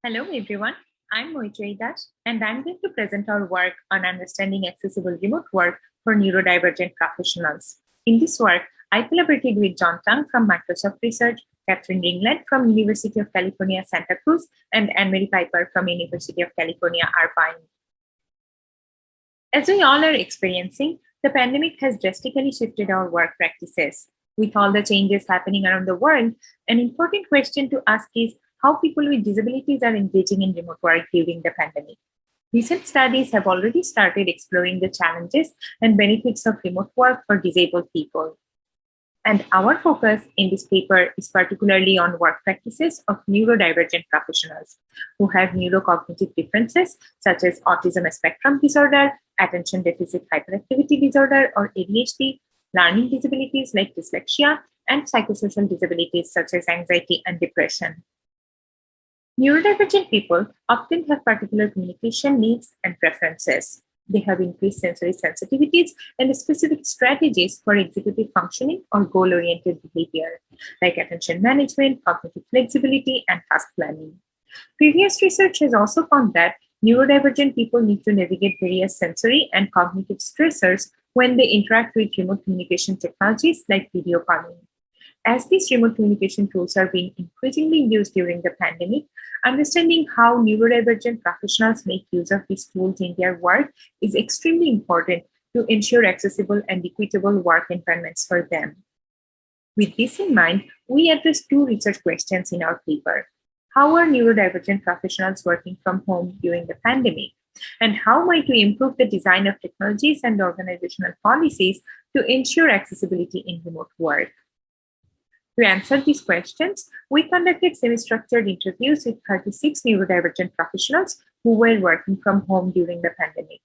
Hello, everyone. I'm Moitreyi Das, and I'm going to present our work on understanding accessible remote work for neurodivergent professionals. In this work, I collaborated with John Tang from Microsoft Research, Catherine Ringland from University of California, Santa Cruz, and Anne-Marie Piper from University of California, Irvine. As we all are experiencing, the pandemic has drastically shifted our work practices. With all the changes happening around the world, an important question to ask is how people with disabilities are engaging in remote work during the pandemic. Recent studies have already started exploring the challenges and benefits of remote work for disabled people. And our focus in this paper is particularly on work practices of neurodivergent professionals who have neurocognitive differences such as autism spectrum disorder, attention deficit hyperactivity disorder or ADHD, learning disabilities like dyslexia, and psychosocial disabilities such as anxiety and depression. Neurodivergent people often have particular communication needs and preferences. They have increased sensory sensitivities and specific strategies for executive functioning or goal-oriented behavior, like attention management, cognitive flexibility, and task planning. Previous research has also found that neurodivergent people need to navigate various sensory and cognitive stressors when they interact with remote communication technologies like video calling. As these remote communication tools are being increasingly used during the pandemic, understanding how neurodivergent professionals make use of these tools in their work is extremely important to ensure accessible and equitable work environments for them. With this in mind, we address two research questions in our paper. How are neurodivergent professionals working from home during the pandemic? And how might we improve the design of technologies and organizational policies to ensure accessibility in remote work? To answer these questions, we conducted semi-structured interviews with 36 neurodivergent professionals who were working from home during the pandemic.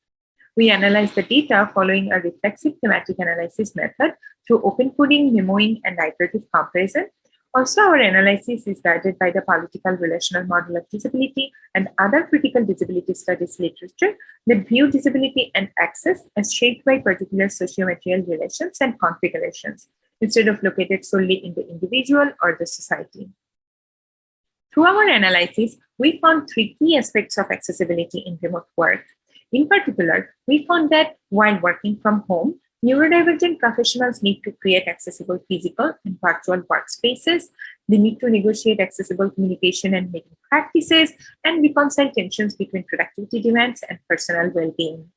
We analyzed the data following a reflexive thematic analysis method through open coding, memoing, and iterative comparison. Also, our analysis is guided by the political relational model of disability and other critical disability studies literature that view disability and access as shaped by particular socio-material relations and configurations, instead of located solely in the individual or the society. Through our analysis, we found three key aspects of accessibility in remote work. In particular, we found that while working from home, neurodivergent professionals need to create accessible physical and virtual workspaces. They need to negotiate accessible communication and meeting practices and reconcile tensions between productivity demands and personal well-being.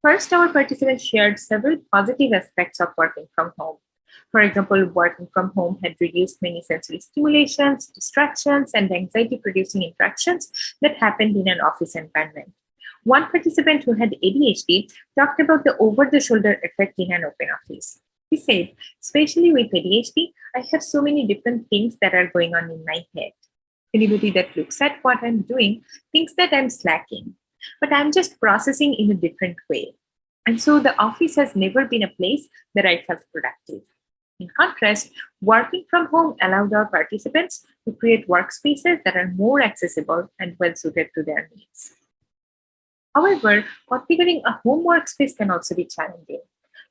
First, our participants shared several positive aspects of working from home. For example, working from home had reduced many sensory stimulations, distractions, and anxiety-producing interactions that happened in an office environment. One participant who had ADHD talked about the over-the-shoulder effect in an open office. He said, especially with ADHD, I have so many different things that are going on in my head. Anybody that looks at what I'm doing thinks that I'm slacking, but I'm just processing in a different way. And so the office has never been a place that I felt productive. In contrast, working from home allowed our participants to create workspaces that are more accessible and well suited to their needs. However, configuring a home workspace can also be challenging.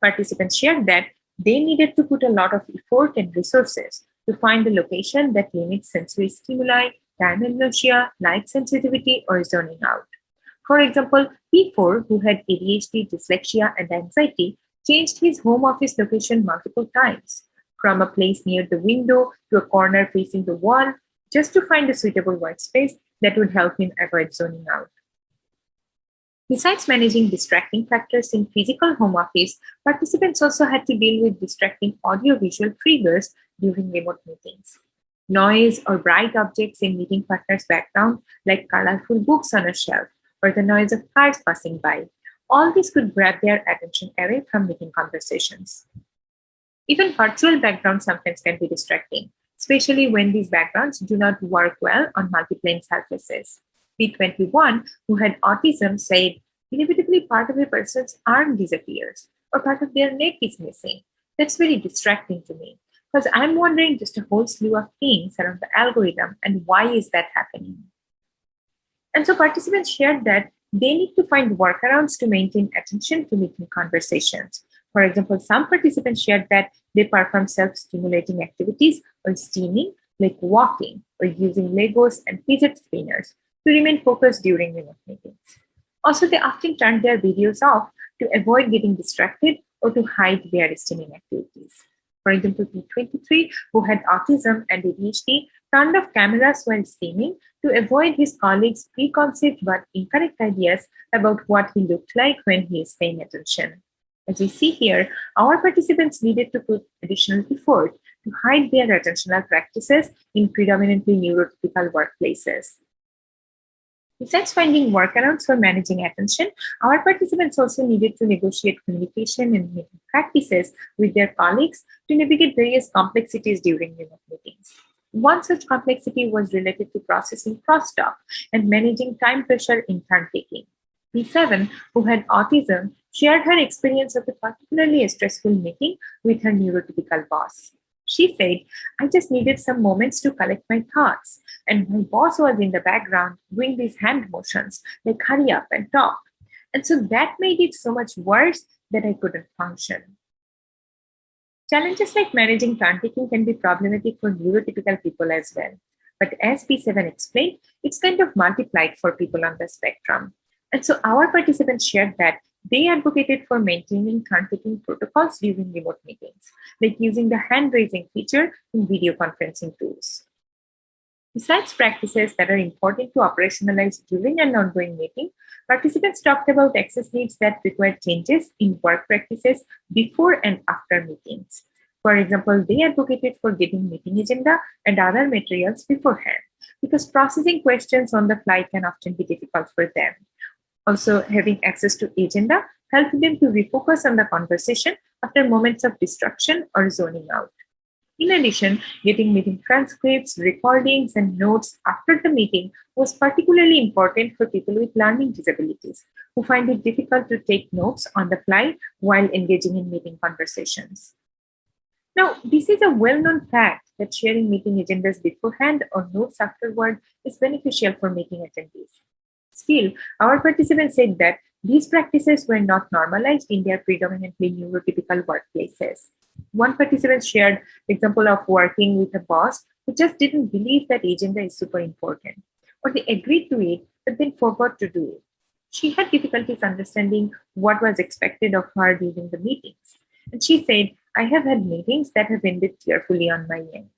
Participants shared that they needed to put a lot of effort and resources to find a location that limits sensory stimuli, time and nausea, light sensitivity, or zoning out. For example, P4, who had ADHD, dyslexia, and anxiety, changed his home office location multiple times, from a place near the window to a corner facing the wall, just to find a suitable workspace that would help him avoid zoning out. Besides managing distracting factors in physical home office, participants also had to deal with distracting audio-visual triggers during remote meetings. Noise or bright objects in meeting partners' background, like colorful books on a shelf, or the noise of cars passing by. All this could grab their attention away from meeting conversations. Even virtual backgrounds sometimes can be distracting, especially when these backgrounds do not work well on multi-plane surfaces. B21, who had autism, said, inevitably part of a person's arm disappears or part of their neck is missing. That's very distracting to me because I'm wondering just a whole slew of things around the algorithm and why is that happening? And so participants shared that they need to find workarounds to maintain attention to meeting conversations. For example, some participants shared that they perform self-stimulating activities or steaming like walking or using Legos and fidget spinners to remain focused during remote meetings. Also, they often turn their videos off to avoid getting distracted or to hide their stimming activities. For example, P23, who had autism and ADHD, turned off cameras while steaming to avoid his colleagues' preconceived but incorrect ideas about what he looked like when he is paying attention. As we see here, our participants needed to put additional effort to hide their attentional practices in predominantly neurotypical workplaces. Besides finding workarounds for managing attention, our participants also needed to negotiate communication and meeting practices with their colleagues to navigate various complexities during remote meetings. One such complexity was related to processing crosstalk and managing time pressure in turn taking. P7, who had autism, shared her experience of a particularly stressful meeting with her neurotypical boss. She said, I just needed some moments to collect my thoughts. And my boss was in the background doing these hand motions, like hurry up and talk. And so that made it so much worse that I couldn't function. Challenges like managing turn taking can be problematic for neurotypical people as well. But as P7 explained, it's kind of multiplied for people on the spectrum. And so our participants shared that they advocated for maintaining turn taking protocols during remote meetings, like using the hand raising feature in video conferencing tools. Besides practices that are important to operationalize during an ongoing meeting, participants talked about access needs that require changes in work practices before and after meetings. For example, they advocated for getting meeting agenda and other materials beforehand because processing questions on the fly can often be difficult for them. Also, having access to agenda helped them to refocus on the conversation after moments of distraction or zoning out. In addition, getting meeting transcripts, recordings, and notes after the meeting was particularly important for people with learning disabilities who find it difficult to take notes on the fly while engaging in meeting conversations. Now, this is a well-known fact that sharing meeting agendas beforehand or notes afterward is beneficial for meeting attendees. Still, our participants said that these practices were not normalized in their predominantly neurotypical workplaces. One participant shared the example of working with a boss who just didn't believe that agenda is super important, or they agreed to it but then forgot to do it. She had difficulties understanding what was expected of her during the meetings. And she said, I have had meetings that have ended tearfully on my end.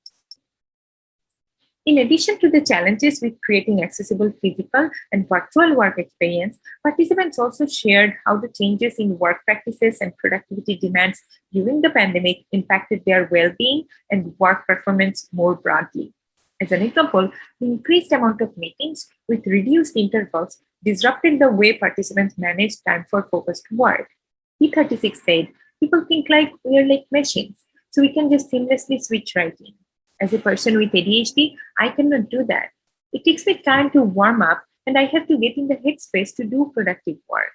In addition to the challenges with creating accessible physical and virtual work experience, participants also shared how the changes in work practices and productivity demands during the pandemic impacted their well-being and work performance more broadly. As an example, the increased amount of meetings with reduced intervals disrupted the way participants managed time for focused work. P36 said, people think like we are like machines, so we can just seamlessly switch right in. As a person with ADHD, I cannot do that. It takes me time to warm up and I have to get in the headspace to do productive work.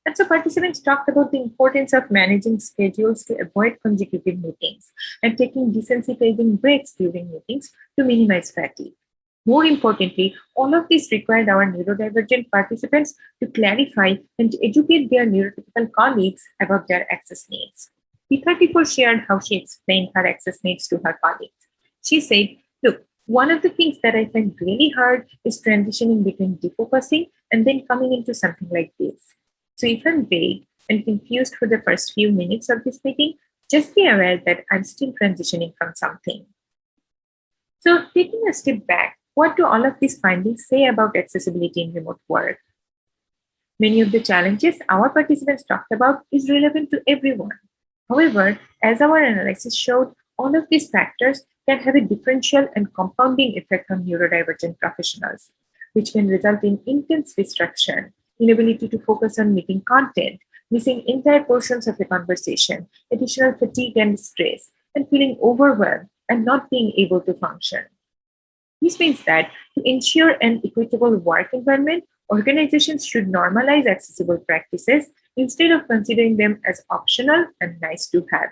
And so participants talked about the importance of managing schedules to avoid consecutive meetings and taking desensitizing breaks during meetings to minimize fatigue. More importantly, all of this required our neurodivergent participants to clarify and to educate their neurotypical colleagues about their access needs. P34 shared how she explained her access needs to her colleagues. She said, look, one of the things that I find really hard is transitioning between defocusing and then coming into something like this. So if I'm vague and confused for the first few minutes of this meeting, just be aware that I'm still transitioning from something. So taking a step back, what do all of these findings say about accessibility in remote work? Many of the challenges our participants talked about is relevant to everyone. However, as our analysis showed, all of these factors can have a differential and compounding effect on neurodivergent professionals, which can result in intense distraction, inability to focus on meeting content, missing entire portions of the conversation, additional fatigue and stress, and feeling overwhelmed and not being able to function. This means that to ensure an equitable work environment, organizations should normalize accessible practices instead of considering them as optional and nice to have.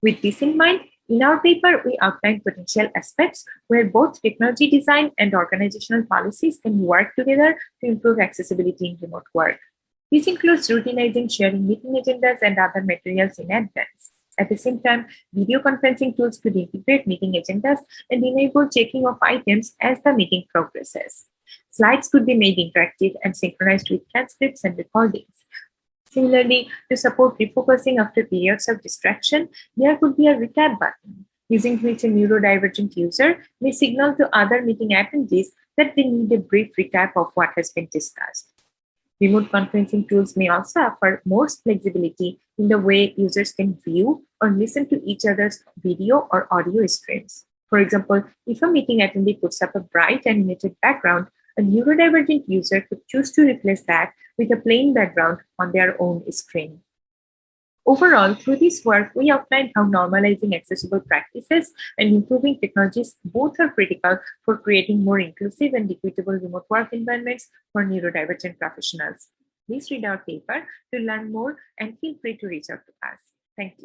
With this in mind, in our paper, we outline potential aspects where both technology design and organizational policies can work together to improve accessibility in remote work. This includes routinizing sharing meeting agendas and other materials in advance, At the same time, video conferencing tools could integrate meeting agendas and enable checking of items as the meeting progresses. Slides could be made interactive and synchronized with transcripts and recordings. Similarly, to support refocusing after periods of distraction, there could be a recap button, using which a neurodivergent user may signal to other meeting attendees that they need a brief recap of what has been discussed. Remote conferencing tools may also offer more flexibility in the way users can view or listen to each other's video or audio streams. For example, if a meeting attendee puts up a bright animated background, a neurodivergent user could choose to replace that with a plain background on their own screen. Overall, through this work, we outlined how normalizing accessible practices and improving technologies both are critical for creating more inclusive and equitable remote work environments for neurodivergent professionals. Please read our paper to learn more and feel free to reach out to us. Thank you.